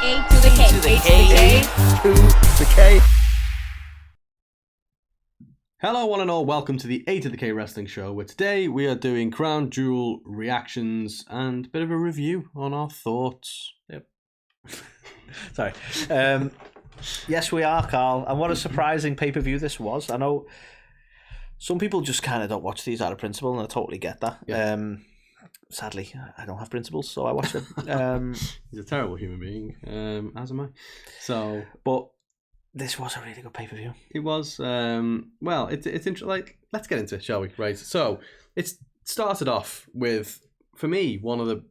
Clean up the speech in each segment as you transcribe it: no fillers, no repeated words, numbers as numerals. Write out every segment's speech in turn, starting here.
A to the K. A to the K. A to the K. Hello one and all, welcome to the A2theK Wrestling Show, where today we are doing Crown Jewel reactions and a bit of a review on our thoughts. Yep. Sorry. Yes, we are, Carl. And what a surprising pay-per-view this was. I know some people just kind of don't watch these out of principle, and I totally get that. Yeah. Sadly, I don't have principles, so I watch it. He's a terrible human being, as am I. So, but this was a really good pay-per-view. It was. Well, it's interesting. Like, let's get into it, shall we? Right. So, it started off with, for me, one of the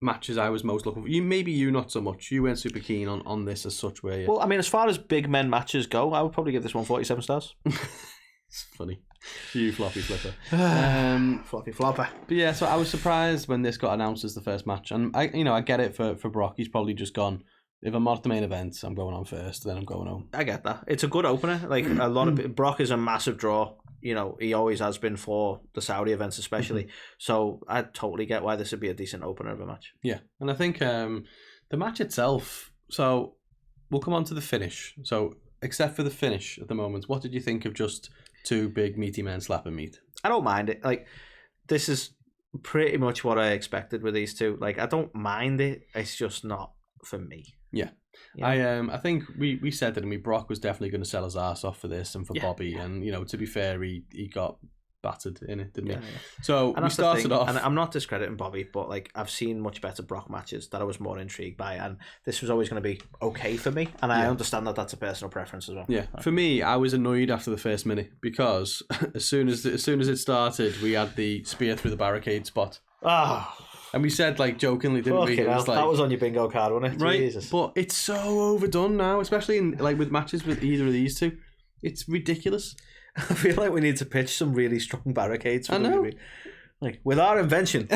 matches I was most looking for. Maybe you not so much. You weren't super keen on this as such, were you? Well, I mean, as far as big men matches go, I would probably give this one 47 stars. It's funny. You floppy flipper. Floppy flopper. But yeah, so I was surprised when this got announced as the first match. And I get it for Brock. He's probably just gone, if I'm not the main event, I'm going on first, then I'm going home. I get that. It's a good opener. Like, a lot of Brock is a massive draw. You know, he always has been for the Saudi events especially. So I totally get why this would be a decent opener of a match. Yeah. And I think the match itself, so we'll come on to the finish. So except for the finish at the moment, what did you think of just two big meaty men slapping meat? I don't mind it. Like, this is pretty much what I expected with these two. Like, I don't mind it. It's just not for me. Yeah. I think we said that, and Brock was definitely going to sell his ass off for this and for Bobby. And, you know, to be fair, he got battered in it, didn't he? Yeah. So we started off. And I'm not discrediting Bobby, but, like, I've seen much better Brock matches that I was more intrigued by. And this was always going to be okay for me. And I understand that that's a personal preference as well. Yeah. For me, I was annoyed after the first minute because as soon as it started, we had the spear through the barricade spot. Ah. And we said, like, jokingly, didn't we? It was like, that was on your bingo card, wasn't it? Right. Jesus. But it's so overdone now, especially in, like, with matches with either of these two. It's ridiculous. I feel like we need to pitch some really strong barricades for I know. WWE. Like, with our invention.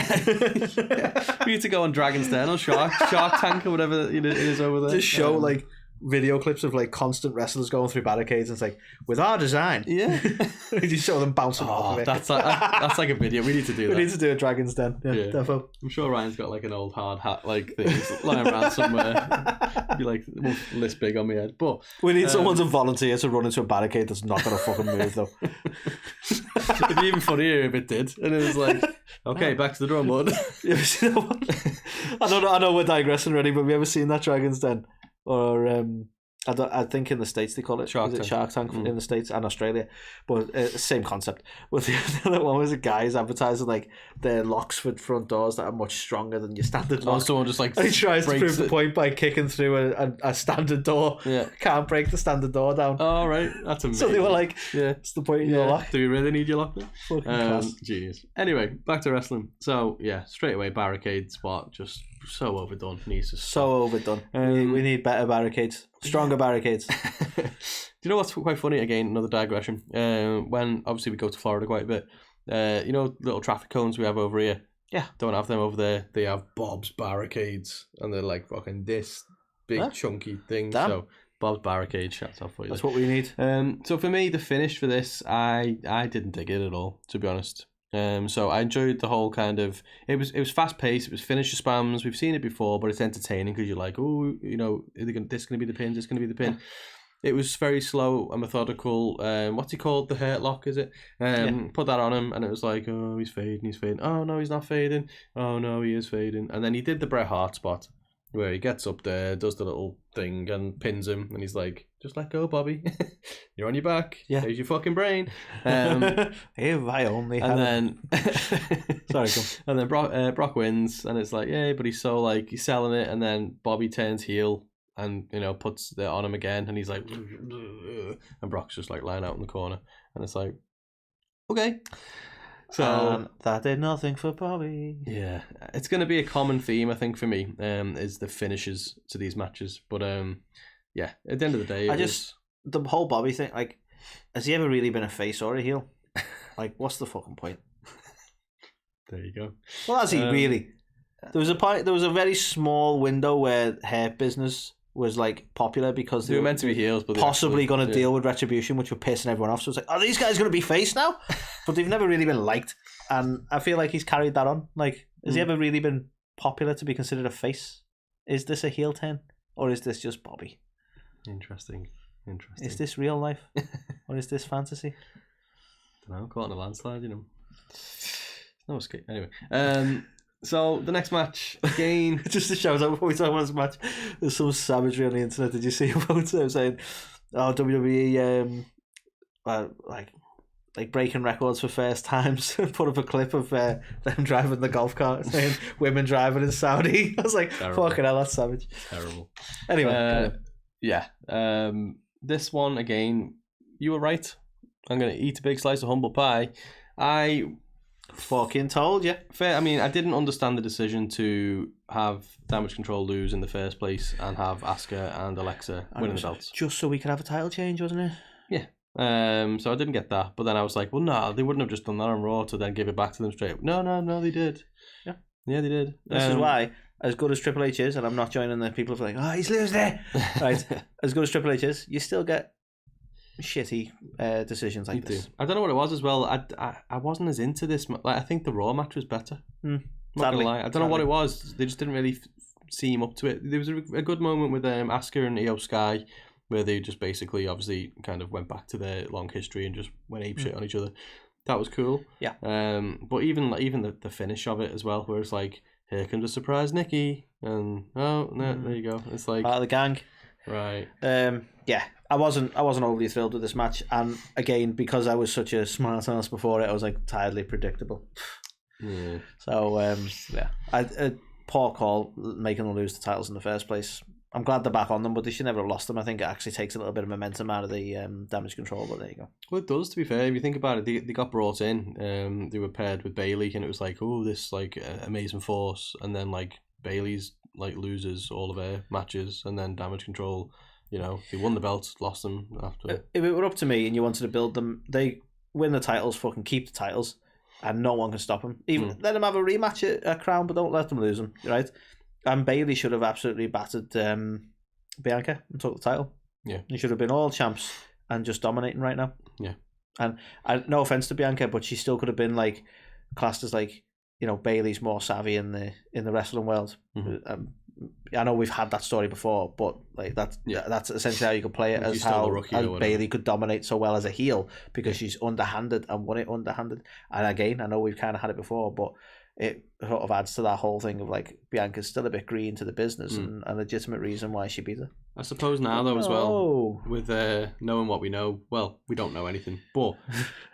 We need to go on Dragon's Den or Shark Tank or whatever it is over there. Just show, like, video clips of, like, constant wrestlers going through barricades, and it's like, with our design. Yeah. You just show them bouncing off of it. That's like a video. We need to do that. We need to do a Dragon's Den. Yeah. Defo. I'm sure Ryan's got, like, an old hard hat, like, things lying around somewhere. Be like, this big on my head. But we need someone to volunteer to run into a barricade that's not going to fucking move, though. It'd be even funnier if it did. And it was like, okay, back to the drum board. You ever seen that one? I know we're digressing already, but have you ever seen that Dragon's Den? Or I think in the States they call it Shark Tank in the States and Australia, but same concept. But the other one was a guy's advertising, like, their locks for front doors that are much stronger than your standard lock. Someone just, like, and he tries to prove the point by kicking through a standard door. Yeah, can't break the standard door down. Oh, right, that's amazing. So they were like, "It's the point in your lock." Do you really need your lock? Fucking class. Jeez. Anyway, back to wrestling. So yeah, straight away barricade spot, just so overdone. So overdone. We need better barricades, stronger barricades. Do you know what's quite funny? Again, another digression. When obviously we go to Florida quite a bit, you know, little traffic cones we have over here. Yeah, don't have them over there. They have Bob's barricades, and they're like fucking this big chunky thing. Damn. So Bob's barricade, shut up for you. That's what we need. So for me, the finish for this, I didn't dig it at all, to be honest. So I enjoyed the whole kind of, it was fast paced, it was finisher spams, we've seen it before, but it's entertaining because you're like, oh, you know, this going to be the pin, this going to be the pin. It was very slow and methodical. What's he called? The hurt lock, is it? Put that on him, and it was like, oh, he's fading. Oh no, he's not fading. Oh no, he is fading. And then he did the Bret Hart spot, where he gets up there, does the little thing, and pins him, and he's like, just let go, Bobby. You're on your back. Yeah. There's your fucking brain. If I only had... And then... Sorry, come. And then Brock wins, and it's like, yeah, but he's so, like, he's selling it, and then Bobby turns heel, and, you know, puts it on him again, and he's like... And Brock's just, like, lying out in the corner, and it's like, okay. So that did nothing for Bobby. Yeah, it's going to be a common theme, I think, for me, is the finishes to these matches. But yeah, at the end of the day, the whole Bobby thing. Like, has he ever really been a face or a heel? Like, what's the fucking point? There you go. Well, has he really? There was a point. There was a very small window where hair business was, like, popular because they were meant to be heels, but possibly going to deal with Retribution, which were pissing everyone off. So it's like, are these guys going to be face now? But they've never really been liked, and I feel like he's carried that on. Like, has he ever really been popular to be considered a face? Is this a heel turn? or is this just Bobby? Interesting. Is this real life, or is this fantasy? I don't know. Caught in a landslide, you know. No escape. Anyway, so the next match again. Just to shout out before we talk about this match, there's some savagery on the internet. Did you see about it? Saying, "Oh, WWE, like breaking records for first times." Put up a clip of them driving the golf cart, saying women driving in Saudi. I was like, terrible. Fucking hell, that's savage. Terrible. Anyway, yeah. This one again, you were right. I'm gonna eat a big slice of humble pie. I fucking told you. Fair. I mean, I didn't understand the decision to have Damage Control lose in the first place and have Asuka and Alexa winning the belts. Just so we could have a title change, wasn't it? Yeah. So I didn't get that, but then I was like, well, no, they wouldn't have just done that on Raw to then give it back to them straight. No, they did. Yeah, they did. This is why, as good as Triple H is, and I'm not joining the people who are like, oh, he's losing it. Right. As good as Triple H is, you still get shitty decisions like this. I don't know what it was as well. I wasn't as into this. Like, I think the Raw match was better. Not gonna lie. I don't know what it was. They just didn't really seem up to it. There was a good moment with Asuka and Io Sky, where they just basically, obviously, kind of went back to their long history and just went apeshit on each other. That was cool. Yeah. But even the finish of it as well, where it's like, here comes a surprise Nikki, and there you go. It's like part of the gang. Right. Yeah. I wasn't overly thrilled with this match, and again, because I was such a smart ass before it, I was like tiredly predictable. Yeah. So yeah, poor call making them lose the titles in the first place. I'm glad they're back on them, but they should never have lost them. I think it actually takes a little bit of momentum out of the Damage Control, but there you go. Well, it does, to be fair. If you think about it, they got brought in. They were paired with Bayley, and it was like, oh, this like amazing force, and then like Bayley's like loses all of her matches, and then Damage Control, you know, they won the belts, lost them after. If it were up to me, and you wanted to build them, they win the titles, fucking keep the titles, and no one can stop them. Even let them have a rematch at Crown, but don't let them lose them, right? And Bayley should have absolutely battered Bianca and took the title. Yeah. He should have been all champs and just dominating right now. Yeah. And no offense to Bianca, but she still could have been like classed as like, you know, Bayley's more savvy in the wrestling world. I know we've had that story before, but like that's essentially how you could play it, as how Bayley could dominate so well as a heel, because she's underhanded and won it underhanded. And again, I know we've kind of had it before, but it sort of adds to that whole thing of like Bianca's still a bit green to the business and a legitimate reason why she beat her. I suppose now though as well, with knowing what we know, well, we don't know anything, but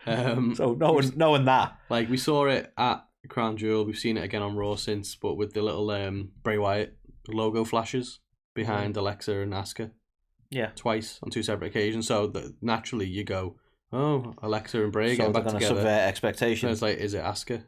so knowing that, like we saw it at Crown Jewel, we've seen it again on Raw since, but with the little Bray Wyatt logo flashes behind Alexa and Asuka, twice on two separate occasions. So that naturally you go, oh, Alexa and Bray getting back together. Subvert expectations. And it's like, is it Asuka?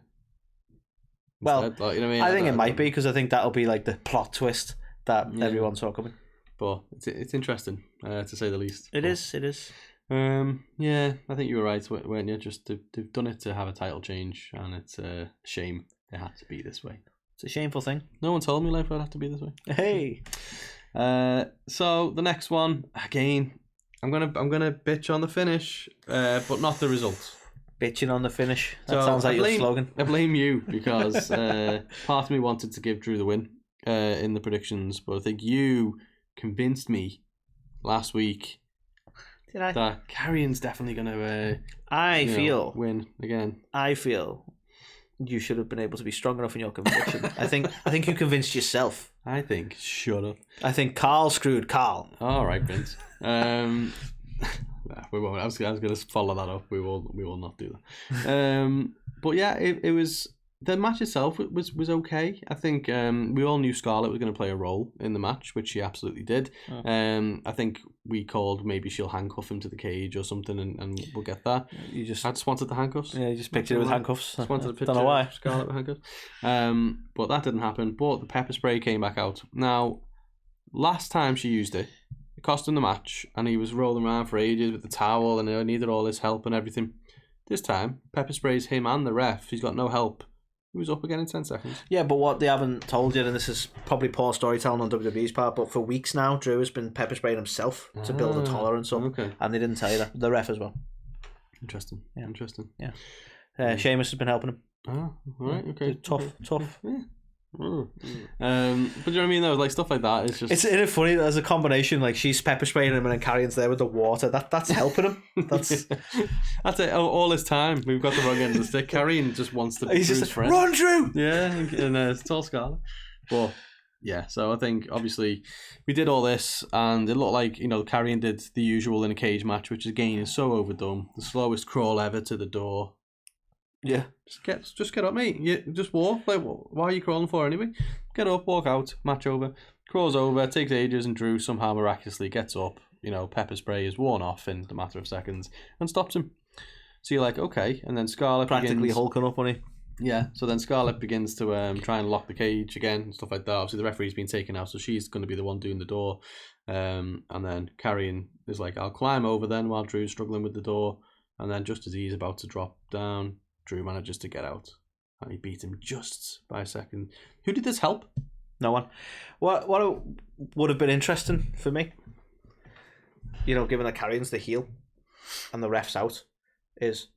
Well, like, you know what I mean? I think it might be, because I think that'll be like the plot twist that everyone saw coming. But it's interesting, to say the least. It is. Yeah, I think you were right, weren't you? Just they've done it to have a title change, and it's a shame it had to be this way. It's a shameful thing. No one told me life would have to be this way. Hey. So the next one again, I'm gonna bitch on the finish, but not the result. Bitching on the finish. That sounds like your slogan. I blame you, because part of me wanted to give Drew the win in the predictions, but I think you convinced me last week that Karrion's definitely going to win again. I feel you should have been able to be strong enough in your conviction. I think you convinced yourself. I think, shut up. I think Carl screwed Carl. All right, Vince. We won't. I was going to follow that up. We will not do that. But yeah, it was, the match itself was okay. I think we all knew Scarlett was going to play a role in the match, which she absolutely did. I think we called maybe she'll handcuff him to the cage or something, and we'll get that. I just wanted the handcuffs. Yeah, you just pictured it with handcuffs. Just wanted a picture. Don't know why. Scarlett with handcuffs. But that didn't happen. But the pepper spray came back out. Now, last time she used it, it cost him the match, and he was rolling around for ages with the towel, and he needed all his help and everything. This time, pepper sprays him and the ref. He's got no help. He was up again in 10 seconds. Yeah, but what they haven't told you, and this is probably poor storytelling on WWE's part, but for weeks now, Drew has been pepper spraying himself to build a tolerance up. Okay. And they didn't tell you that. The ref as well. Interesting. Yeah. Interesting. Yeah. Sheamus has been helping him. Oh, all right. Okay. Tough. Yeah. But you know what I mean though, like stuff like that. It's just isn't it funny that as a combination, like she's pepper spraying him and then Karrion's there with the water. That's helping him. That's it. All his time we've got the wrong end of the stick. Karrion just wants to be Drew's friend. Run, Drew. Yeah, and it's all Scarlet. But yeah, so I think obviously we did all this, and it looked like Karrion did the usual in a cage match, which again is so overdone. The slowest crawl ever to the door. Yeah, just get up, mate. You just walk. Like, why are you crawling for anyway? Get up, walk out. Match over. Crawls over. Takes ages, and Drew somehow miraculously gets up. Pepper spray is worn off in the matter of seconds and stops him. So you're like, okay, and then Scarlet practically hulking up on him. Yeah, so then Scarlet begins to try and lock the cage again and stuff like that. Obviously, the referee's been taken out, so she's going to be the one doing the door. And then Karrion is like, I'll climb over then while Drew's struggling with the door. And then just as he's about to drop down, Drew manages to get out, and he beat him just by a second. Who did this help? No one. What would have been interesting for me, given that Karrion's the heel and the ref's out, is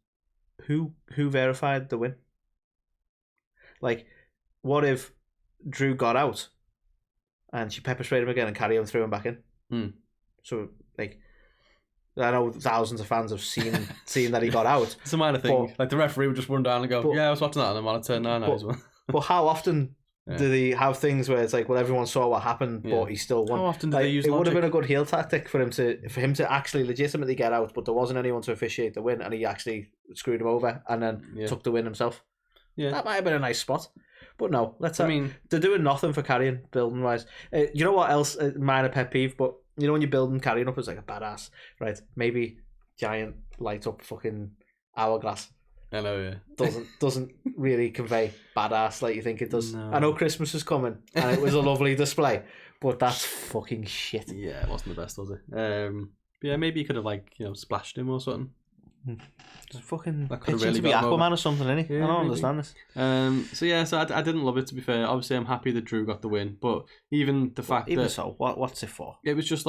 who verified the win? Like, what if Drew got out and she pepper sprayed him again and Karrion threw him back in? So, like, I know thousands of fans have seen that he got out. It's a minor thing. Like the referee would just run down and go, I was watching that on the monitor. No, as well. But how often do they have things where it's like, well, everyone saw what happened, but he still won? How often do they use it logic? would have been a good heel tactic for him to actually legitimately get out, but there wasn't anyone to officiate the win, and he actually screwed him over and then took the win himself. Yeah, that might have been a nice spot. But no, they're doing nothing for Karrion building wise. You know what else? Minor pet peeve, but when you're building Karrion up as like a badass, right? Maybe giant light up fucking hourglass. I know, yeah. Doesn't really convey badass like you think it does. No. I know Christmas is coming and it was a lovely display, but that's fucking shit. Yeah, it wasn't the best, was it? Yeah, maybe you could have splashed him or something. Just fucking pitch him to be Aquaman or something, innit? Yeah, I don't understand this. So I didn't love it, to be fair. Obviously, I'm happy that Drew got the win, but even the fact even that so, what's it for? It was just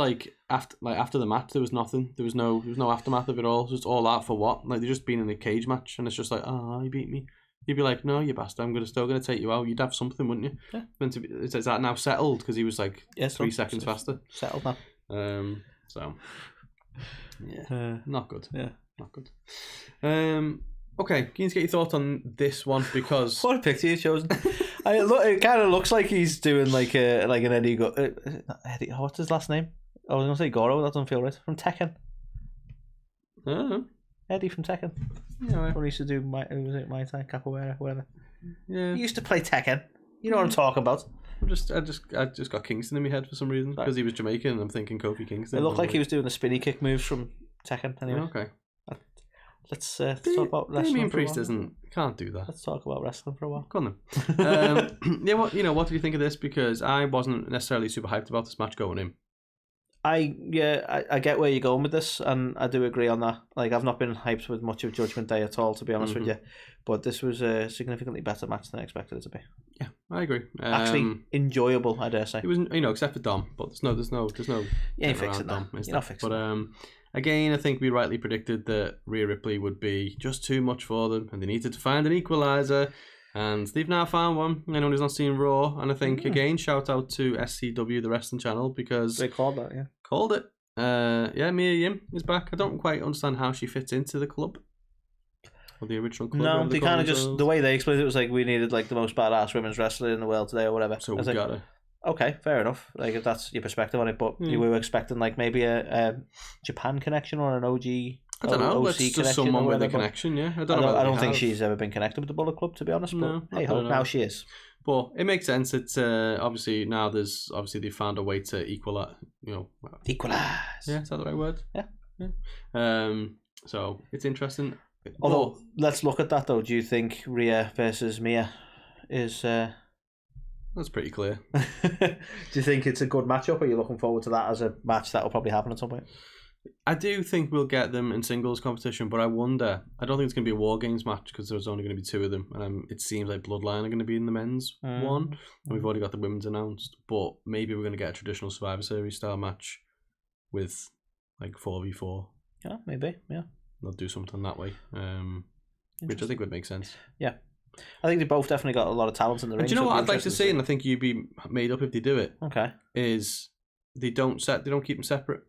after the match, there was nothing. There was no aftermath of it all. It was just all that for what? Like, they've just been in a cage match, and it's just like, oh, you beat me. You'd be like, no, you bastard, I'm still gonna take you out. You'd have something, wouldn't you? Yeah. Is that now settled? Because he was like 3 seconds faster. Settled now. So yeah, not good. Yeah. Not good. Okay, keen to get your thoughts on this one, because what a picture you've chosen. It kind of looks like he's doing like an Eddie. Eddie, what's his last name? I was gonna say Goro. That doesn't feel right. From Tekken. Eddie from Tekken. Yeah, when he used to do Muay Thai, Capoeira, whatever. Yeah, he used to play Tekken. You know what I'm talking about. I just got Kingston in my head for some reason because he was Jamaican, and I'm thinking Kofi Kingston. It looked like he was doing the spinny kick moves from Tekken. Anyway. Okay. Let's talk about wrestling. Damien Priest can't do that. Let's talk about wrestling for a while. Go on then. Yeah, what do you think of this? Because I wasn't necessarily super hyped about this match going in. I get where you're going with this, and I do agree on that. Like, I've not been hyped with much of Judgment Day at all, to be honest with you. But this was a significantly better match than I expected it to be. Yeah, I agree. Actually, enjoyable, I dare say. It was, except for Dom, but there's no. You ain't fixing that. You're not fixing that. Again, I think we rightly predicted that Rhea Ripley would be just too much for them, and they needed to find an equaliser, and they've now found one. Anyone who's not seen Raw, and I think again, shout out to SCW, the wrestling channel, because they called that, yeah. Called it. Yeah, Mia Yim is back. I don't quite understand how she fits into the club. Or the original club. No, they kind of just, the way they explained it was like, we needed like the most badass women's wrestler in the world today or whatever. So we got her. Okay, fair enough. Like, if that's your perspective on it, but you were expecting like maybe a Japan connection or an OG. I don't know. That's just someone with a connection. Yeah, I don't think she's ever been connected with the Bullet Club, to be honest. No, but hey, now she is. But it makes sense. It's obviously now they found a way to equalize. Equalize. Yeah, is that the right word? Yeah. So it's interesting. Although, let's look at that though. Do you think Rhea versus Mia is? That's pretty clear. Do you think it's a good matchup? Or are you looking forward to that as a match that will probably happen at some point? I do think we'll get them in singles competition, but I wonder. I don't think it's going to be a War Games match because there's only going to be 2 of them, and it seems like Bloodline are going to be in the men's one, and we've already got the women's announced. But maybe we're going to get a traditional Survivor Series style match with like 4v4. Yeah, maybe. Yeah, they'll do something that way, which I think would make sense. Yeah. I think they both definitely got a lot of talent in the ring. Do you know what I'd like to see, and I think you'd be made up if they do it? Okay. Is they don't keep them separate.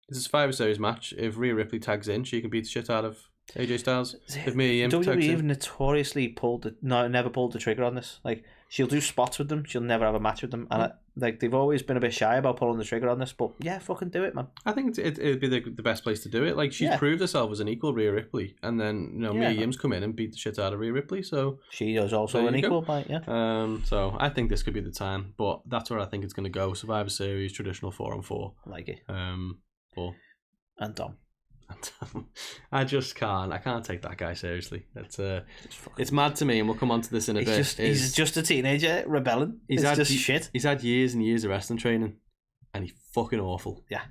It's a Survivor Series match. If Rhea Ripley tags in, she can beat the shit out of AJ Styles. If Mia Yim tags in. WWE notoriously never pulled the trigger on this. Like, she'll do spots with them, she'll never have a match with them, and they've always been a bit shy about pulling the trigger on this. But yeah, fucking do it, man. I think it'd be the best place to do it. Like, she's proved herself as an equal Rhea Ripley, and then Mia Yim's come in and beat the shit out of Rhea Ripley. So she is also an equal, right? Yeah. So I think this could be the time, but that's where I think it's going to go. Survivor Series, traditional 4-on-4. I like it. And Dom. I just can't. I can't take that guy seriously. It's mad to me, and we'll come on to this in a bit. He's just a teenager rebelling. He's had years and years of wrestling training, and he's fucking awful. Yeah.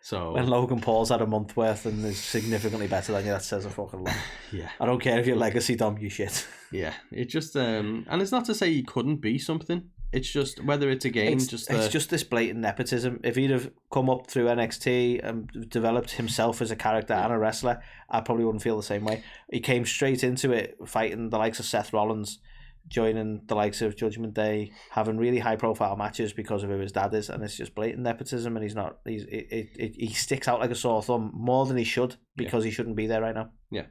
So when Logan Paul's had a month worth and is significantly better than you, that says a fucking lot. Yeah. I don't care if you're legacy Dom, you shit. Yeah. It just and it's not to say he couldn't be something. It's just whether it's a game. It's just this blatant nepotism. If he'd have come up through NXT and developed himself as a character and a wrestler, I probably wouldn't feel the same way. He came straight into it fighting the likes of Seth Rollins, joining the likes of Judgement Day, having really high profile matches because of who his dad is, and it's just blatant nepotism. And he sticks out like a sore thumb more than he should because he shouldn't be there right now. Yeah,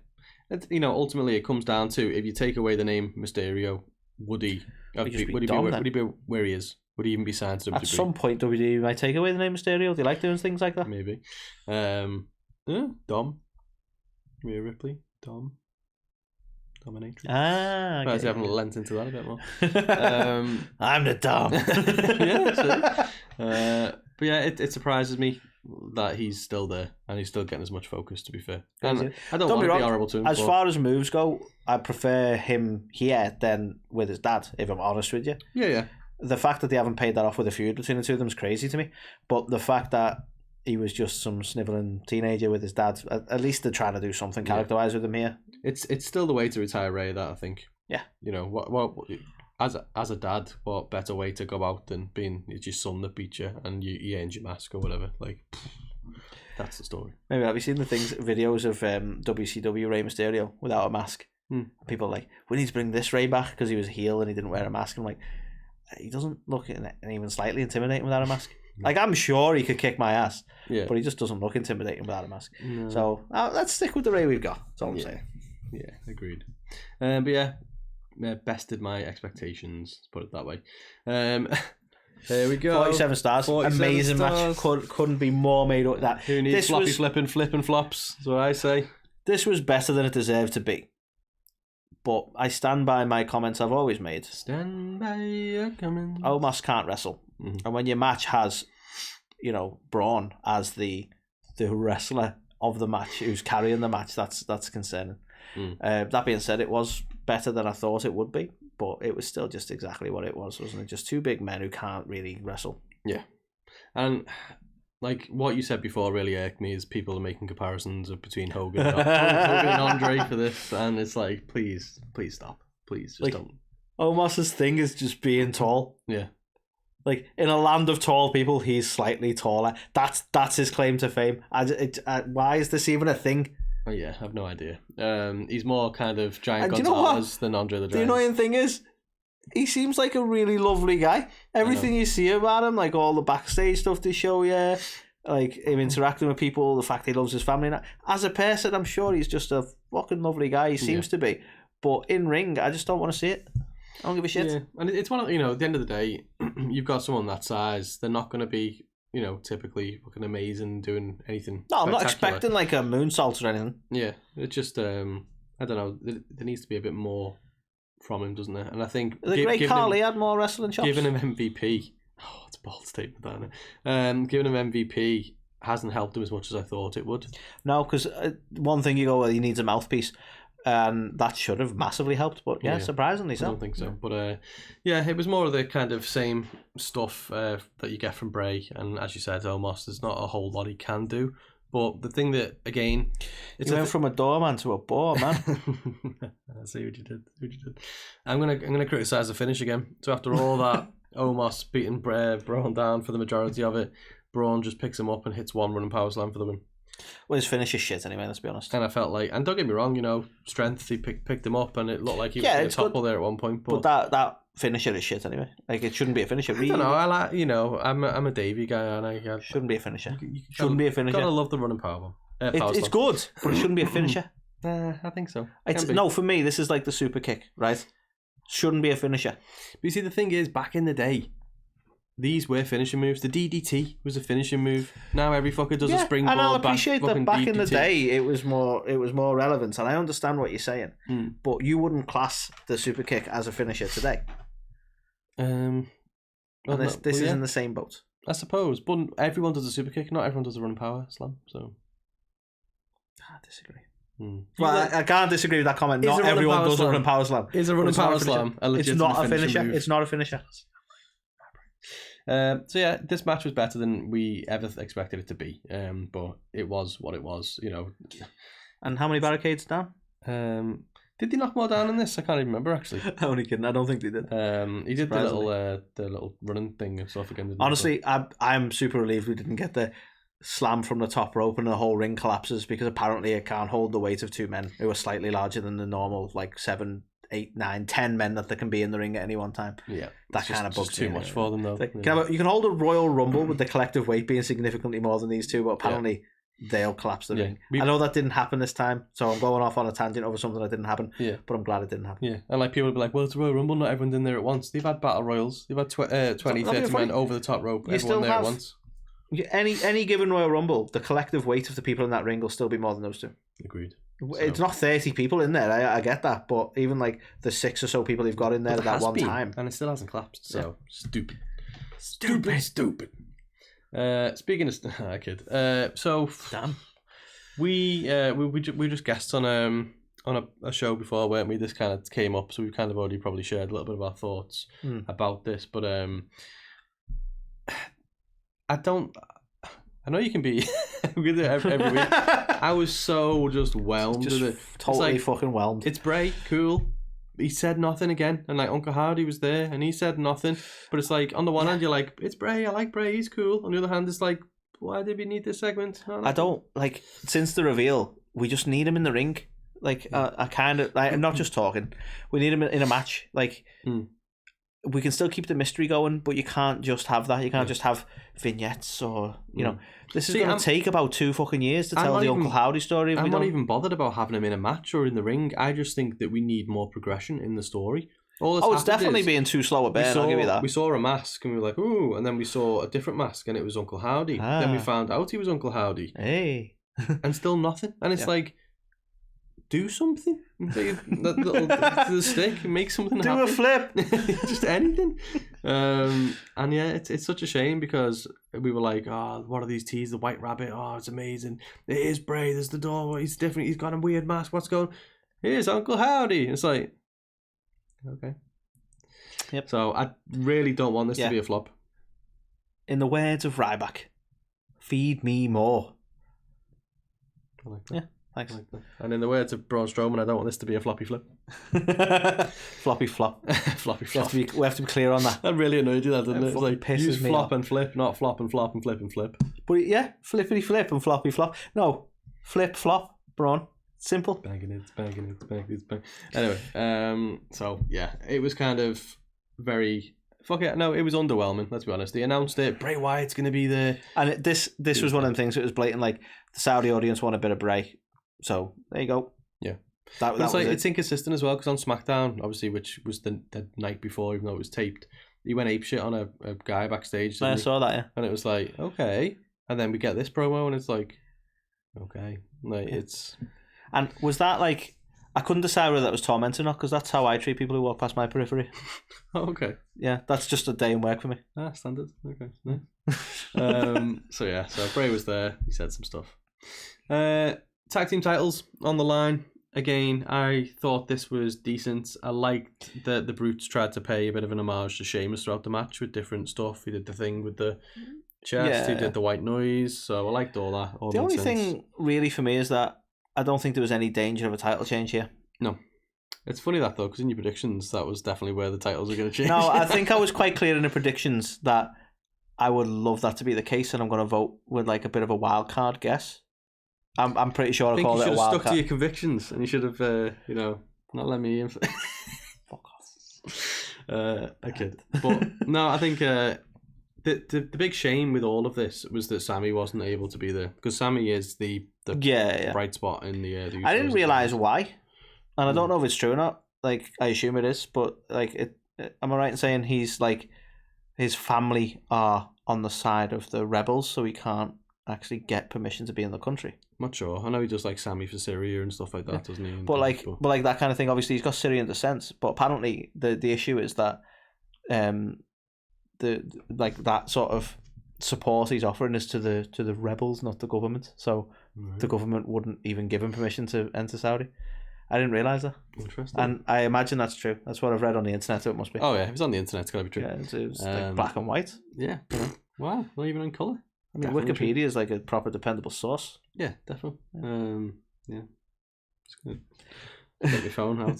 ultimately it comes down to, if you take away the name Mysterio, would he be where he is? Would he even be signed to WWE? At some point, WWE might take away the name Mysterio. They like doing things like that. Maybe. Dom. Rhea Ripley. Dom. Dominatrix. Okay. I haven't lent into that a bit more. I'm the Dom. But yeah, it surprises me that he's still there and he's still getting as much focus, to be fair. And I don't want to be horrible to him. As far as moves go, I prefer him here than with his dad, if I'm honest with you. Yeah. The fact that they haven't paid that off with a feud between the two of them is crazy to me. But the fact that he was just some snivelling teenager with his dad, at least they're trying to do something character-wise with him here. It's still the way to retire Ray, that I think. Yeah. What as a dad, what better way to go out than being it's your son that beat you and you earned your mask or whatever? Like, that's the story. Maybe have you seen the videos of WCW Rey Mysterio without a mask? People are like, we need to bring this Ray back because he was a heel and he didn't wear a mask. I'm like, he doesn't look even slightly intimidating without a mask. Like, I'm sure he could kick my ass, but he just doesn't look intimidating without a mask. No. So let's stick with the Ray we've got. That's all I'm saying. Yeah, agreed. But yeah, bested my expectations, let's put it that way. There we go. 47 stars. 47 amazing stars. Match. Couldn't be more made up. That who needs floppy flipping flops? That's what I say. This was better than it deserved to be. But I stand by my comments I've always made. Stand by your comments. Omos can't wrestle. Mm-hmm. And when your match has, Braun as the wrestler of the match, who's carrying the match, that's concerning. That being said, it was better than I thought it would be, but it was still just exactly what it was, wasn't it? Just two big men who can't really wrestle. Yeah. And like what you said before really irked me is people are making comparisons between Hogan and Andre for this, and it's like, please stop. Please just don't. Omos's thing is just being tall. Yeah. Like, in a land of tall people, he's slightly taller. That's his claim to fame. Why is this even a thing? Oh yeah, I have no idea. He's more kind of Giant Gonzalez than Andre the Giant. The annoying thing is, he seems like a really lovely guy. Everything you see about him, like all the backstage stuff they show you, like him interacting with people, the fact he loves his family. As a person, I'm sure he's just a fucking lovely guy. He seems to be. But in ring, I just don't want to see it. I don't give a shit. Yeah. And it's one of, at the end of the day, you've got someone that size, they're not going to be, typically looking amazing, doing anything. No, I'm not expecting like a moonsault or anything. Yeah, it's just, I don't know, there needs to be a bit more from him, doesn't there? And I think... The great Carly had more wrestling chops. Giving him MVP, it's a bold statement, isn't it? Giving him MVP hasn't helped him as much as I thought it would. No, because one thing you go, well, he needs a mouthpiece. And that should have massively helped, but surprisingly so. I don't think so. But it was more of the kind of same stuff that you get from Bray. And as you said, Omos, there's not a whole lot he can do. But the thing that, again... You went from a doorman to a boar, man. I see what you did. I'm gonna criticise the finish again. So after all that, Omos beating Braun down for the majority of it, Braun just picks him up and hits one running power slam for the win. Well, his finish is shit anyway, let's be honest. And I felt like, and don't get me wrong, you know, strength, he picked him up and it looked like he was going to topple there at one point. But that finisher is shit anyway. Like, it shouldn't be a finisher. I don't know, I like, you know, I'm a Davey guy and I shouldn't be a finisher. Shouldn't be a finisher. Gotta love the running power. It's good, but it shouldn't be a finisher. I think so. No, for me, this is like the super kick, right? Shouldn't be a finisher. But you see, the thing is, back in the day, these were finishing moves. The DDT was a finishing move. Now every fucker does a springboard. And I'll appreciate that back DDT. in the day it was more relevant, and I understand what you're saying. But you wouldn't class the super kick as a finisher today. This is in the same boat. I suppose, but everyone does a super kick. Not everyone does a running power slam. So I disagree. Well, I can't disagree with that comment. Not everyone does a running power slam. Is a running power slam a It's not a finisher. Move? It's not a finisher. So yeah, this match was better than we ever expected it to be. But it was what it was, you know. And how many barricades down? Did they knock more down in this? I can't even remember actually. I'm only kidding. I don't think they did. He did the little running thing and stuff again. Honestly, I'm super relieved we didn't get the slam from the top rope and the whole ring collapses, because apparently it can't hold the weight of two men who are slightly larger than the normal 7, 8, 9, 10 men that there can be in the ring at any one time. Yeah, that kind of bugs too much for them though. You can hold a Royal Rumble with the collective weight being significantly more than these two, but apparently they'll collapse the ring. I know that didn't happen this time, so I'm going off on a tangent over something that didn't happen. Yeah, but I'm glad it didn't happen. Yeah, and like people will be like, "Well, it's a Royal Rumble, not everyone's in there at once." They've had battle royals. They've had 20, 30 men over the top rope. Everyone there at once. Any given Royal Rumble, the collective weight of the people in that ring will still be more than those two. Agreed. It's not 30 people in there. I get that, but even like the 6 or so people they've got in there at that one time, and it still hasn't collapsed. So stupid. Speaking of I kid. So damn. We were just guests on a show before, weren't we? This kind of came up, so we've kind of already probably shared a little bit of our thoughts about this, but I know you can be with it every week. I was so just whelmed with it. Totally fucking whelmed. It's Bray, cool. He said nothing again, and like Uncle Howdy was there, and he said nothing. But it's like, on the one hand, you're like, it's Bray, I like Bray, he's cool. On the other hand, it's like, why did we need this segment? I don't like, since the reveal, we just need him in the ring. Like, I kind of like, I'm not just talking. We need him in a match. Like, we can still keep the mystery going, but you can't just have that. You can't just have vignettes or, you know. This is going to take about 2 fucking years to tell the Uncle Howdy story. I'm not even bothered about having him in a match or in the ring. I just think that we need more progression in the story. It's definitely being too slow a burn, I'll give you that. We saw a mask and we were like, ooh, and then we saw a different mask and it was Uncle Howdy. Then we found out he was Uncle Howdy. Hey. And still nothing. And it's like, do something. The stick, make something happen. Do a flip. Just anything. And yeah, it's such a shame, because we were like, oh, what are these teas? The White Rabbit, oh, it's amazing. It is Bray, there's the door, he's different, he's got a weird mask, what's going on? Here's Uncle Howdy. It's like, okay. Yep. So I really don't want this to be a flop. In the words of Ryback, feed me more. I like that. Yeah. Thanks. Like that. And in the words of Braun Strowman, I don't want this to be a floppy flip. Floppy flop. Floppy flop. We have to be clear on that. That really annoyed you, that, didn't it? It's like, use flop off. And flip, not flop and flop and flip and flip. But yeah, flippity flip and floppy flop. No, flip, flop, Braun. Simple. Banging it. Anyway, so yeah, it was kind of very... Fuck it, no, it was underwhelming, let's be honest. They announced it, Bray Wyatt's going to be there. And this was one of the things that was blatant, like, the Saudi audience want a bit of Bray. So, there you go. Yeah. That was like, it's inconsistent as well, because on SmackDown, obviously, which was the night before, even though it was taped, he went apeshit on a guy backstage. I saw that, yeah. And it was like, okay. And then we get this promo, and it's like, okay. Like, it's... And was that, like... I couldn't decide whether that was torment or not, because that's how I treat people who walk past my periphery. Oh, okay. Yeah, that's just a day in work for me. Standard. Okay. Nice. So Bray was there. He said some stuff. Tag team titles on the line. Again, I thought this was decent. I liked that the Brutes tried to pay a bit of an homage to Sheamus throughout the match with different stuff. He did the thing with the chest. He did the white noise. So I liked all that. The only thing really for me is that I don't think there was any danger of a title change here. No. It's funny that, though, because in your predictions, that was definitely where the titles are going to change. No, I think I was quite clear in the predictions that I would love that to be the case, and I'm going to vote with like a bit of a wild card guess I'm pretty sure I called it a wild card. You should have stuck to your convictions, and you should have, not let me in. Fuck off. I kid. But no, I think the big shame with all of this was that Sammy wasn't able to be there, because Sammy is the bright spot in the I didn't realise why, and I don't know if it's true or not. Like, I assume it is, but like, am I right in saying he's like, his family are on the side of the rebels, so he can't actually get permission to be in the country? I'm not sure. I know he does like Sammy for Syria and stuff like that, doesn't he? But like that kind of thing. Obviously, he's got Syrian descent, but apparently the issue is that that sort of support he's offering is to the rebels, not the government. So the government wouldn't even give him permission to enter Saudi. I didn't realise that. Interesting. And I imagine that's true. That's what I've read on the internet, so it must be. Oh yeah, if it's on the internet, it's gotta be true. Yeah, it's like black and white. Yeah. Wow, not even in colour. I mean, definitely Wikipedia is like a proper dependable source. Yeah, definitely. Yeah. It's good. Get your phone out.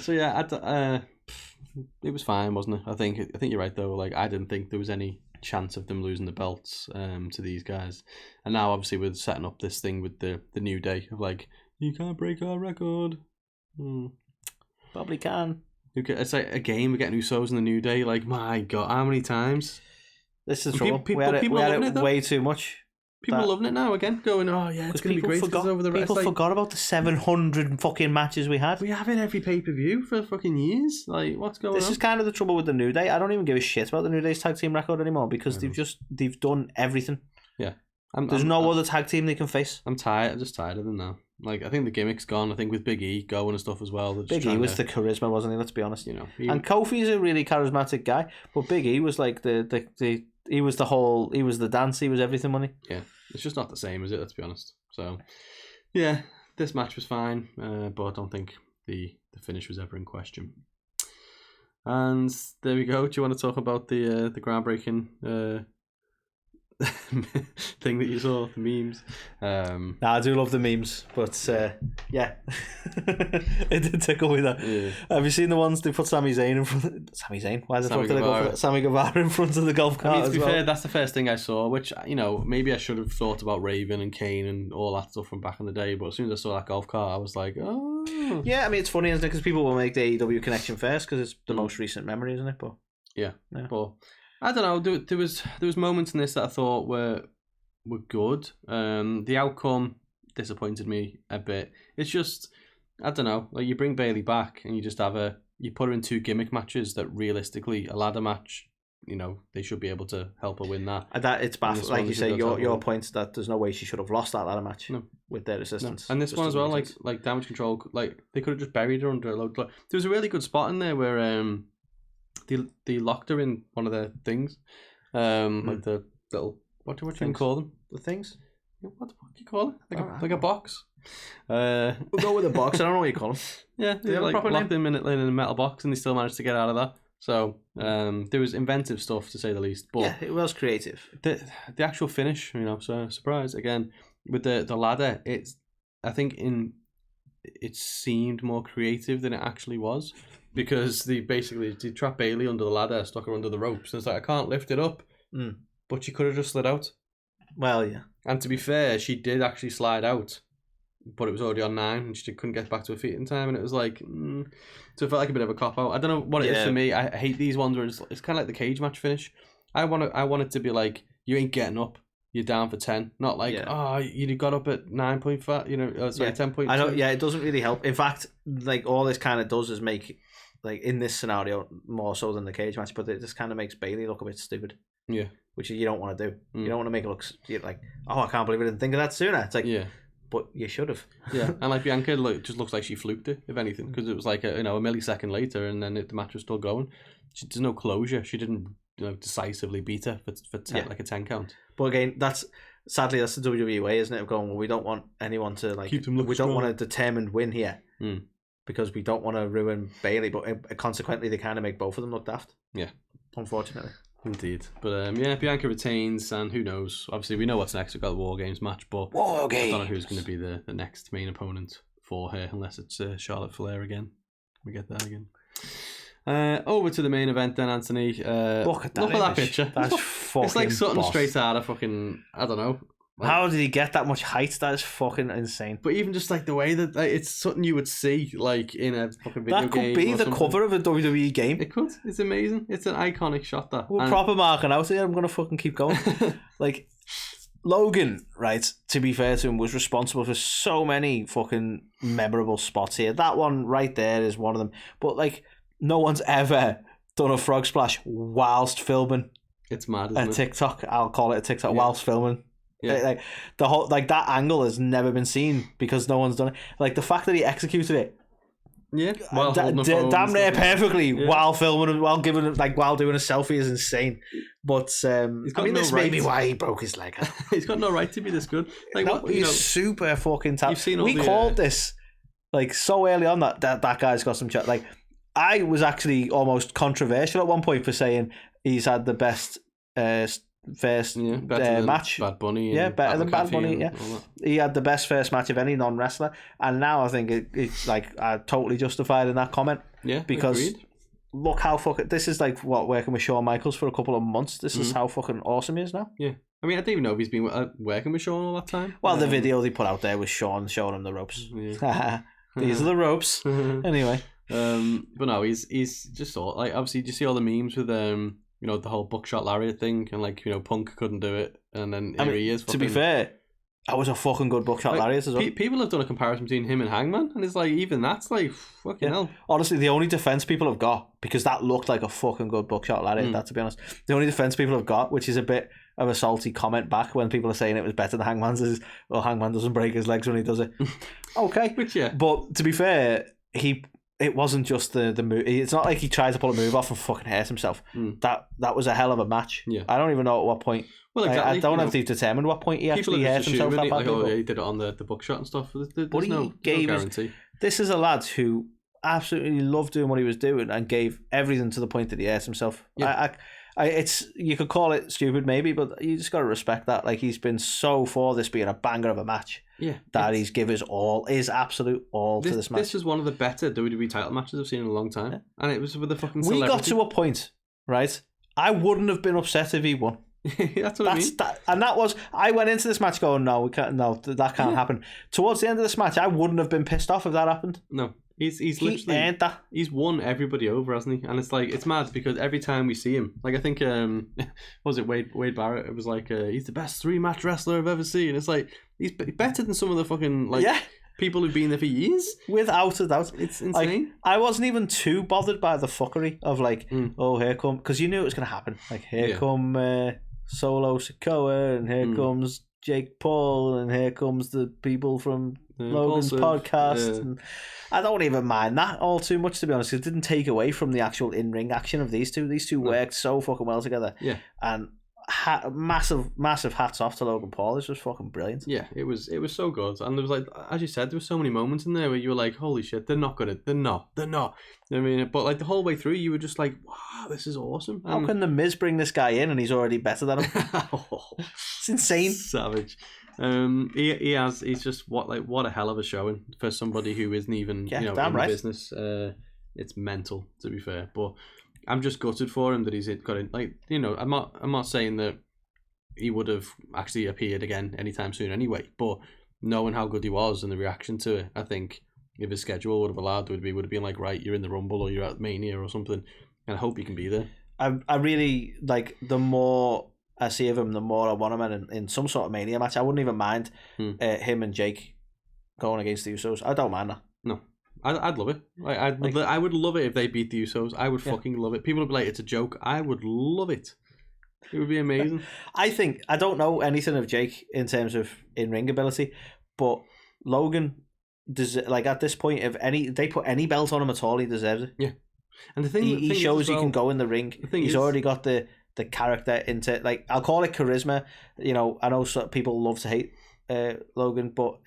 So yeah, it was fine, wasn't it? I think you're right though. Like, I didn't think there was any chance of them losing the belts to these guys, and now obviously we're setting up this thing with the New Day of like, you can't break our record. Probably can. It's like a game. We're getting Usos in the New Day. Like, my God, how many times? This is trouble. We had it way too much. People are loving it now again, going, oh yeah, it's going to be great. People forgot about the 700 fucking matches we had. We have it every pay-per-view for fucking years. Like, what's going on? This is kind of the trouble with the New Day. I don't even give a shit about the New Day's tag team record anymore, because they've done everything. Yeah. There's no other tag team they can face. I'm just tired of them now. Like, I think the gimmick's gone. I think with Big E going and stuff as well. Big E was the charisma, wasn't he? Let's be honest. You know, and Kofi's a really charismatic guy, but Big E was like he was the dance, he was everything, money. Yeah, it's just not the same, is it? Let's be honest. So, yeah, this match was fine, but I don't think the finish was ever in question. And there we go. Do you want to talk about the groundbreaking thing that you saw, the memes? I do love the memes, but yeah, it did tickle me that. Yeah. Have you seen the ones they put Sami Zayn in front? Sami Zayn? Why the fuck did they go for that? Sami Guevara in front of the golf cart? I mean, to be fair, that's the first thing I saw. Which, you know, maybe I should have thought about Raven and Kane and all that stuff from back in the day. But as soon as I saw that golf cart, I was like, oh. Yeah, I mean, it's funny, isn't it? Because people will make the AEW connection first because it's the most recent memory, isn't it? But yeah. But I don't know. There was moments in this that I thought were good. The outcome disappointed me a bit. It's just, I don't know. Like, you bring Bayley back and you just you put her in 2 gimmick matches that realistically, a ladder match, you know, they should be able to help her win that. It's baffling. Like you say, your point that there's no way she should have lost that ladder match with their assistance. No. And this one as well, like Damage Control, like they could have just buried her under a load. There was a really good spot in there where they locked her in one of the things, like the little what do you call them? The things? What do you call it? Like a box. We'll go with a box. I don't know what you call them. Yeah, they like locked them in a metal box, and they still managed to get out of that. So there was inventive stuff, to say the least. But yeah, it was creative. The actual finish, you know, so surprise again with the ladder. I think it seemed more creative than it actually was, because they trapped Bayley under the ladder, stuck her under the ropes, and it's like, I can't lift it up, but she could have just slid out. Well, yeah. And to be fair, she did actually slide out, but it was already on 9 and she couldn't get back to her feet in time, and it was like, so it felt like a bit of a cop out. I don't know what it is for me. I hate these ones where it's kind of like the cage match finish. I want it to be like, you ain't getting up, you're down for 10, not like you got up at 9.5, 10.2. I know. Yeah, it doesn't really help. In fact, like, all this kind of does is make, like, in this scenario more so than the cage match, but it just kind of makes Bayley look a bit stupid. Yeah, which you don't want to do. You don't want to make it look like, oh, I can't believe I didn't think of that sooner. It's like, yeah, but you should have. Yeah, and like Bianca just looks like she fluked it, if anything, because it was like a millisecond later, and then the match was still going. There's no closure. She didn't decisively beat her for 10, like a 10 count. But again, sadly that's the WWE way, isn't it? Of going, well, we don't want anyone to like, we don't want a determined win here because we don't want to ruin Bayley. But consequently, they kind of make both of them look daft. Yeah, unfortunately. Indeed. But Bianca retains, and who knows? Obviously, we know what's next. We've got the War Games match, but I don't know who's going to be the next main opponent for her, unless it's Charlotte Flair again. We get that again. Over to the main event then, Anthony. Look at that picture. That's fucking. It's like something boss. straight out of fucking, I don't know, Like, how did he get that much height? That is fucking insane. But even just like the way that it's something you would see like in a fucking video game. That could be the cover of a WWE game. It could. It's amazing. It's an iconic shot. That we're proper marking out here. I'm gonna fucking keep going. Like Logan, right? To be fair to him, was responsible for so many fucking memorable spots here. That one right there is one of them. But like, no one's ever done a frog splash whilst filming. It's mad, isn't it? TikTok. I'll call it a TikTok whilst filming. Yeah. Like the whole that angle has never been seen because no one's done it. Like the fact that he executed it. Yeah, damn near perfectly while filming, while doing a selfie is insane. But this may be why he broke his leg. He's got no right to be this good. Like he's super fucking talented. We called this like so early on that guy's got some chat. Like I was actually almost controversial at one point for saying he's had the best first match. Bad Bunny. Yeah, better than Bad Bunny. Yeah, he had the best first match of any non-wrestler, and now I think it's like totally justified in that comment. Yeah, because agreed. Look how fucking this is like working with Shawn Michaels for a couple of months. This is how fucking awesome he is now. Yeah, I mean I don't even know if he's been working with Shawn all that time. Well, the video they put out there was Shawn showing him the ropes. Yeah. These are the ropes. Anyway, but no, he's just all like obviously. Do you see all the memes with you know, the whole buckshot lariat thing, and like, you know, Punk couldn't do it, and then here he is. To be fair, that was a fucking good buckshot lariat as well. People have done a comparison between him and Hangman, and it's like, even that's like, fucking hell. Honestly, the only defense people have got, because that looked like a fucking good buckshot lariat, that to be honest, the only defense people have got, which is a bit of a salty comment back when people are saying it was better than Hangman's, is, well, Hangman doesn't break his legs when he does it. Okay. Which, yeah. But to be fair, it wasn't just the move. It's not like he tried to pull a move off and fucking hurt himself. That was a hell of a match. Yeah. I don't even know at what point. Well, exactly. I don't know if they've determined what point he actually hurt himself. He did it on the buckshot and stuff. There's no guarantee. This is a lad who absolutely loved doing what he was doing and gave everything to the point that he hurt himself. Yeah. It's, you could call it stupid maybe, but you just got to respect that. Like, he's been so for this being a banger of a match. Yeah, that he's given his absolute all to this match. This is one of the better WWE title matches I've seen in a long time, and it was with the fucking celebrity. We got to a point, right? I wouldn't have been upset if he won. That's what I mean. I went into this match going, no, we can't. No, that can't happen. Towards the end of this match, I wouldn't have been pissed off if that happened. No. He's literally earned that. He's won everybody over, hasn't he? And it's like, it's mad because every time we see him, like I think was it Wade Barrett? It was like he's the best 3-match wrestler I've ever seen. It's like he's better than some of the fucking people who've been there for years. Without a doubt, it's insane. Like, I wasn't even too bothered by the fuckery of like, oh, here come, because you knew it was going to happen. Like, here come solo.to, and here comes Jake Paul, and here comes the people from Logan's podcast. And I don't even mind that all too much, to be honest. It didn't take away from the actual in-ring action of these two. These two worked so fucking well together. Yeah. And massive hats off to Logan Paul. This was fucking brilliant. Yeah, it was so good. And there was like, as you said, there were so many moments in there where you were like, holy shit, they're not. You know what I mean? But like the whole way through, you were just like, wow, this is awesome. How can the Miz bring this guy in and he's already better than him? It's insane. Savage. He's just what a hell of a showing for somebody who isn't even in the business. It's mental, to be fair, but I'm just gutted for him that he's got it. Like, you know, I'm not saying that he would have actually appeared again anytime soon anyway, but knowing how good he was and the reaction to it, I think if his schedule would have allowed, would have been like, right, you're in the Rumble or you're at Mania or something, and I hope he can be there. I really, like, the more I see of him, the more I want him in some sort of Mania match. I wouldn't even mind him and Jake going against the Usos. I don't mind that. No, I'd love it. I would love it if they beat the Usos. I would fucking love it. People would be like, it's a joke. I would love it. It would be amazing. I don't know anything of Jake in terms of in-ring ability, but Logan does, like, at this point, if they put any belt on him at all, he deserves it. Yeah, and the thing he shows he can go in the ring. He's already got the character into, like, I'll call it charisma. You know, I know people love to hate Logan, but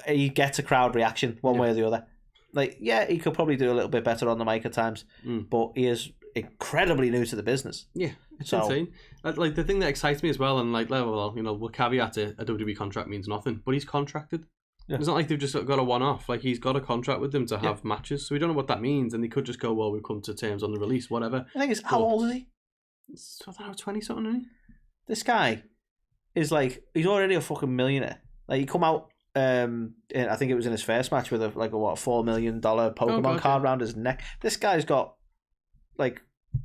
he gets a crowd reaction one way or the other. Like, yeah, he could probably do a little bit better on the mic at times, but he is incredibly new to the business. Yeah, it's insane. Like, the thing that excites me as well, and like, well, you know, we'll caveat it, a WWE contract means nothing, but he's contracted. Yeah. It's not like they've just got a one-off. Like, he's got a contract with them to have matches, so we don't know what that means, and they could just go, well, we've come to terms on the release, whatever. I think how old is he? I don't know, 20-something, isn't he? This guy is like he's already a fucking millionaire. Like he come out, I think it was in his first match with a $4 million Pokemon card around his neck. This guy's got like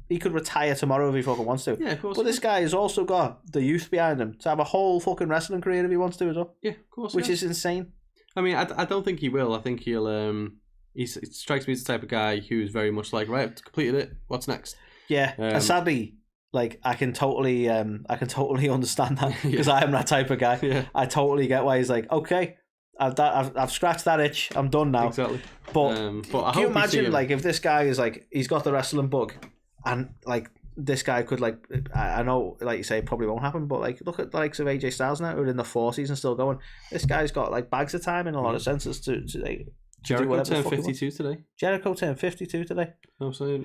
he could retire tomorrow if he fucking wants to. Yeah, of course. But this guy has also got the youth behind him to have a whole fucking wrestling career if he wants to as well. Yeah, of course. Which is insane. I mean, I don't think he will. I think he'll. He strikes me as the type of guy who's very much like, right, I've completed it. What's next? Yeah, and sadly, like I can totally understand that because I am that type of guy. Yeah. I totally get why he's like, okay, I've scratched that itch. I'm done now. Exactly. But can you imagine like if this guy is like he's got the wrestling bug, and like this guy could like I know like you say it probably won't happen, but like look at the likes of AJ Styles now who are in the 40s and still going. This guy's got like bags of time in a lot of senses to like. Jericho turned 52 today. Jericho turned 52 today. So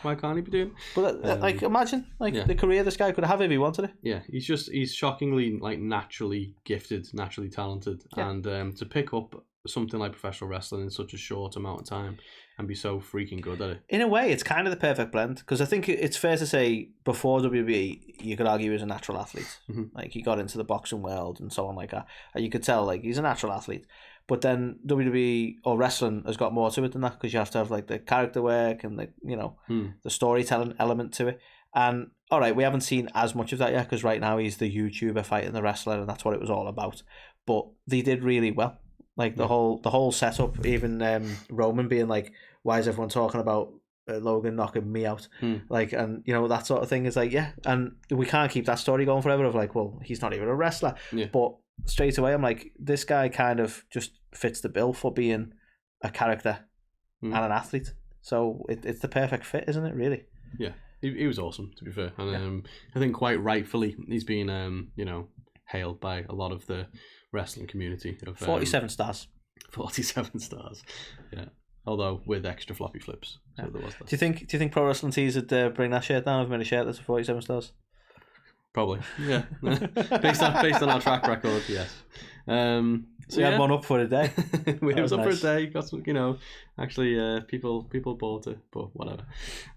why can't he be doing? But like, imagine the career this guy could have if he wanted it. Yeah, he's shockingly like naturally gifted, naturally talented, and to pick up something like professional wrestling in such a short amount of time and be so freaking good at it. In a way, it's kind of the perfect blend because I think it's fair to say before WWE, you could argue he was a natural athlete. Mm-hmm. Like he got into the boxing world and so on like that, and you could tell like he's a natural athlete. But then WWE or wrestling has got more to it than that because you have to have like the character work and the the storytelling element to it. And all right, we haven't seen as much of that yet because right now he's the YouTuber fighting the wrestler and that's what it was all about. But they did really well. Like the whole setup, even Roman being like, "Why is everyone talking about Logan knocking me out?" Like, and that sort of thing is like, yeah. And we can't keep that story going forever of like, well, he's not even a wrestler, but. Straight away, I'm like, this guy kind of just fits the bill for being a character and an athlete. So it's the perfect fit, isn't it, really? Yeah, he was awesome, to be fair. And I think quite rightfully, he's been, hailed by a lot of the wrestling community. Of 47 stars. 47 stars, yeah. Although with extra floppy flips. So there was that. Do you think Pro Wrestling Tees would bring that shirt down if made a shirt that's 47 stars? Probably, yeah. based on our track record, yes. So we had one up for a day. It was up nice. For a day. Got some, actually, people bought it, but whatever.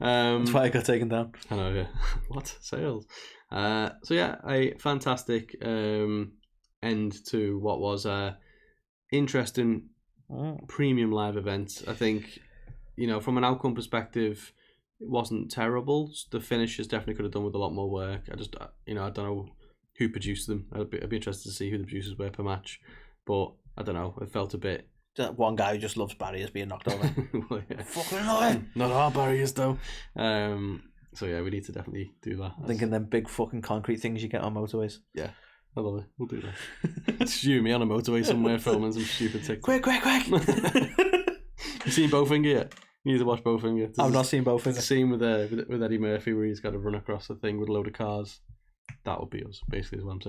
That's why it got taken down. I know, yeah. What sales? So yeah, a fantastic end to what was a interesting premium live event. I think, from an outcome perspective. It wasn't terrible. The finishes definitely could have done with a lot more work. I just, I don't know who produced them. I'd be interested to see who the producers were per match. But I don't know. It felt a bit. That one guy who just loves barriers being knocked over. Well, yeah. Fucking annoying. Not our barriers though. So yeah, we need to definitely do that. I'm thinking them big fucking concrete things you get on motorways. Yeah, I love it. We'll do that. It's you and me on a motorway somewhere filming some stupid TikTok. Quick! You seen Bowfinger yet? You need to watch Bowfinger. I've not seen Bowfinger. There's a scene with Eddie Murphy where he's got to run across a thing with a load of cars. That would be us, basically, is what I'm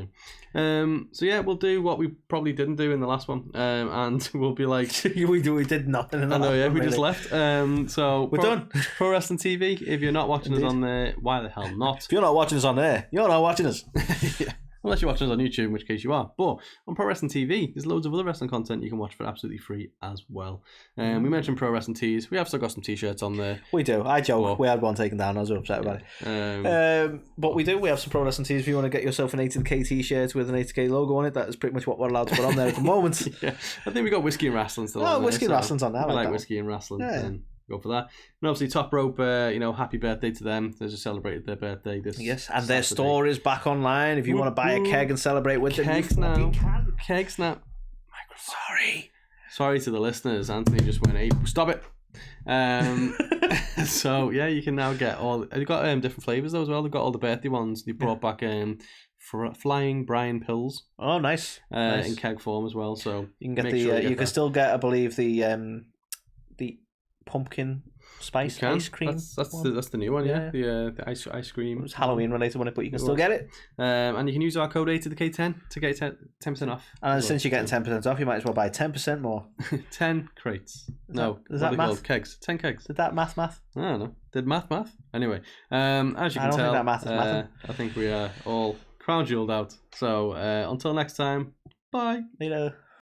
saying. So yeah, we'll do what we probably didn't do in the last one, and we'll be like, we did nothing in the last one. I know, yeah, we just left. So we're done. Pro Wrestling TV. If you're not watching us on there, why the hell not? If you're not watching us on there, you're not watching us. Yeah. Unless you're watching us on YouTube, in which case you are. But on Pro Wrestling TV, there's loads of other wrestling content you can watch for absolutely free as well. We mentioned Pro Wrestling Tees. We have still got some T-shirts on there. We do. I joke. We had one taken down. I was upset about it. But we do. We have some Pro Wrestling Tees. If you want to get yourself an A2theK T-shirt with an A2theK logo on it, that is pretty much what we're allowed to put on there at the moment. Yeah. I think we got Whiskey and Wrestling still on there. Whiskey and Wrestling's on there. I like Whiskey and Wrestling. Yeah. Go for that. And obviously Top Rope, happy birthday to them. They just celebrated their birthday this and Saturday. Their store is back online. If you want to buy a keg and celebrate with them, you can. Keg snap. Sorry to the listeners. Anthony just went, hey, stop it. So yeah, you can now get all. They've got different flavors though as well. They've got all the birthday ones. They brought back flying Brian pills. Oh, nice. In keg form as well. So you can get you can still get, I believe, the pumpkin spice ice cream. That's the new one, yeah. The ice cream. It was Halloween related on it, but you can still get it. And you can use our code A2theK10 to get 10% off. And since you're getting 10% off, you might as well buy 10% more. 10 crates. Is that math? Kegs. 10 kegs. Did that math? I don't know. Did math? Anyway, as you can tell, think that math is math. I think we are all crown jeweled out. So until next time, bye. Later.